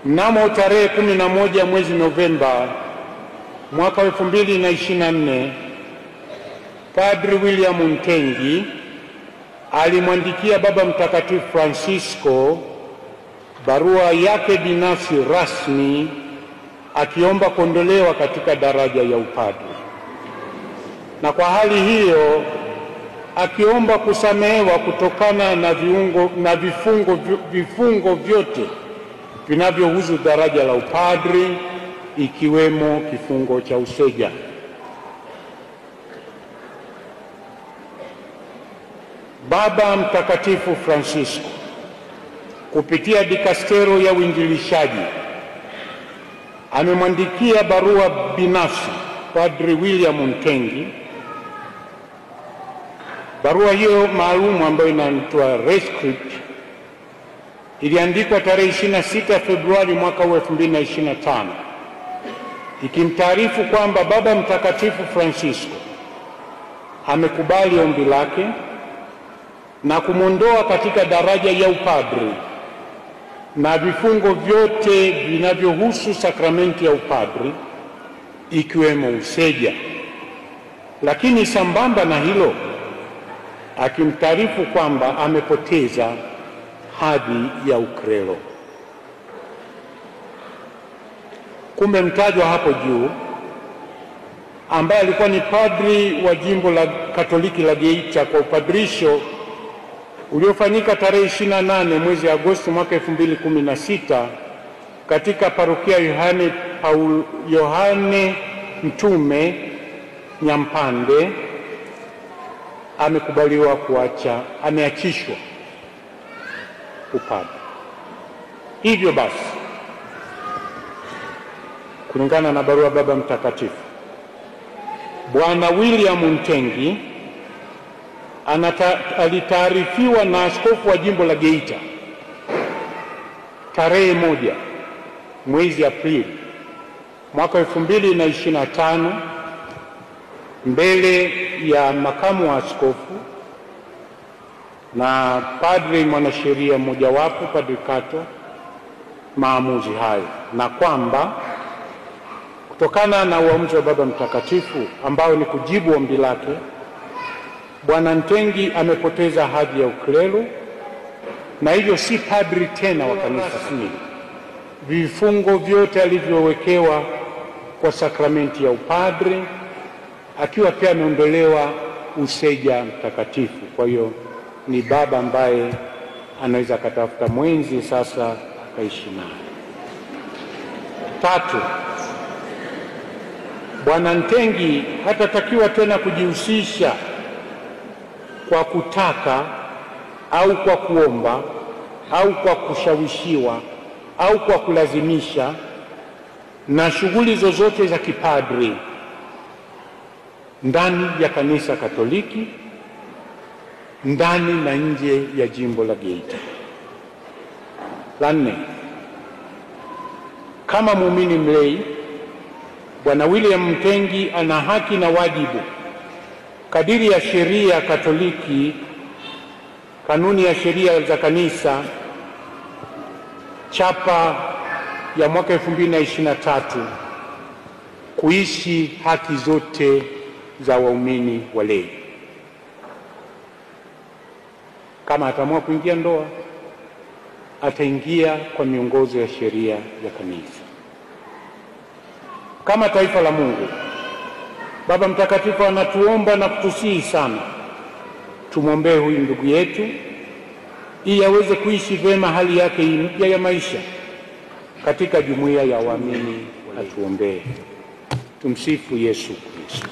Mnamo tarehe 11 mwezi Novemba mwaka 2024, Padri William Ntengi alimwandikia Baba Mtakatifu Francisco barua yake binafsi rasmi akiomba kuondolewa katika daraja ya upadri, na kwa hali hiyo akiomba kusamehewa kutokana na vifungo vyote vinavyohusu daraja la upadri, ikiwemo kifungo cha useja. Baba Mtakatifu Francisco kupitia dikastero ya uinjilishaji amemwandikia barua binafsi Padri William Ntengi. Barua hiyo maalum ambayo inaitwa Rescript iliandikwa tarehe 26 Februari mwaka 2025, ikimtaarifu kwamba Baba Mtakatifu Francisco amekubali ombi lake na kumwondoa katika daraja ya upadri na vifungo vyote vinavyohusu sakramenti ya upadri, ikiwemo useja. Lakini sambamba na hilo akimtaarifu kwamba amepoteza hadhi ya uklero. Kumbe mtajwa hapo juu, ambaye alikuwa ni padri wa jimbo la Katoliki la Geita kwa upadrisho uliofanyika tarehe 28 mwezi Agosti mwaka 2016 katika parokia Yohane Mtume Nyampande, amekubaliwa ameachishwa upadri. Hivyo basi, kulingana na barua Baba Mtakatifu, Bwana William Ntengi alitaarifiwa na askofu wa jimbo la Geita tarehe 1 mwezi Aprili mwaka 2025 mbele ya makamu wa askofu na padri mwanasheria mmojawapo, Padri Kato, maamuzi hayo, na kwamba kutokana na uamuzi wa Baba Mtakatifu ambao ni kujibu ombi lake, Bwana Ntengi amepoteza hadhi ya uklero na hivyo si padri tena wa kanisa hili. Vifungo vyote alivyowekewa kwa sakramenti ya upadri, akiwa pia ameondolewa useja mtakatifu. Kwa hiyo ni baba ambaye anaweza katafuta mwenzi sasa akaishi naye. 3, Bwana Ntengi hatatakiwa tena kujihusisha kwa kutaka au kwa kuomba au kwa kushawishiwa au kwa kulazimisha na shughuli zozote za kipadri ndani ya kanisa Katoliki, ndani na nje ya jimbo la Geita. 4, kama muumini mlei, Bwana William Ntengi ana haki na wajibu kadiri ya sheria Katoliki, kanuni ya sheria za kanisa chapa ya mwaka 2023, kuishi haki zote za waumini walei. Kama ataamua kuingia ndoa, ataingia kwa miongozo ya sheria ya kanisa. Kama taifa la Mungu, Baba Mtakatifu anatuomba na kutusihi sana tumwombee huyu ndugu yetu ili aweze kuishi vema hali yake mpya ya maisha katika jumuiya ya waamini. Atuombee. Tumsifu Yesu Kristo.